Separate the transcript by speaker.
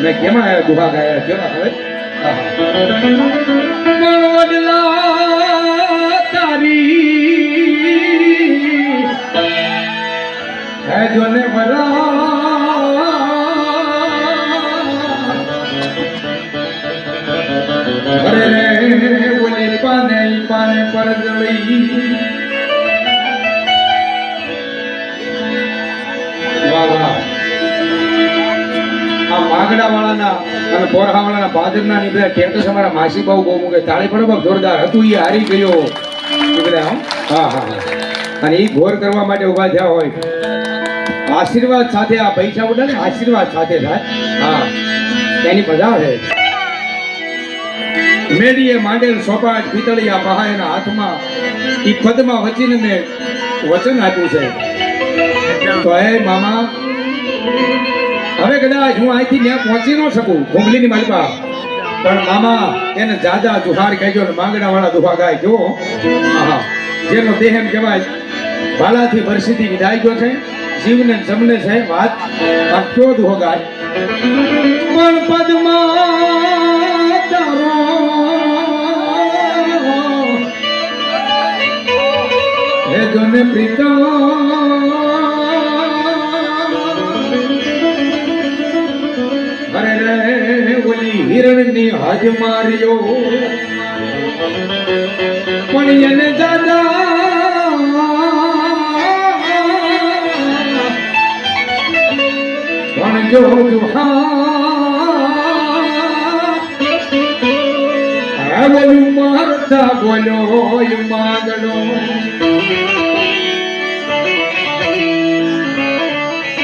Speaker 1: મેં કેમાં દુહા ગાયા કેવા હવે તારી હે જોને વરા અરે રે ઓલી પાને પર જળી માંગડા વાળાના અને પોરહા વાળાના ભાદરના નીકળ્યા ટેન્ટસ અમારા માસી બહુ બહુ મૂકે તાળી પણ બહુ જોરદાર હતું એ હારી ગયો નીકળ્યા હા હા હા અને એ ઘોર કરવા માટે ઉભા થયા હોય આશીર્વાદ સાથે આ પૈસા ઉડે ને આશીર્વાદ સાથે થાય હા એની મજા છે મેડીએ માંડેલ સોપાટ પિતળિયા પહાયના હાથમાં એ પદમાં વચીને મેં વચન આપ્યું છે તો હે મામા હવે કદાચ હું અહીંથી ત્યાં પહોંચી ન શકું ઘુંગલીની માલપા પણ મામા એને જાદા દુહાર કહેજો ને માંગડા વાળા દુહા ગાય જો હા જેનો દેહ એમ કહેવાય ભાલાથી વર્ષીથી વિદાય ગયો છે જીવને જમને છે વાત આ કયો દુહો ગાય પણ પદમાં તારો હે જોને પ્રીતમ હિરણની હાજ માર્યો પણ એને દાદા પણ જો બોલું મારતા બોલો માંગડો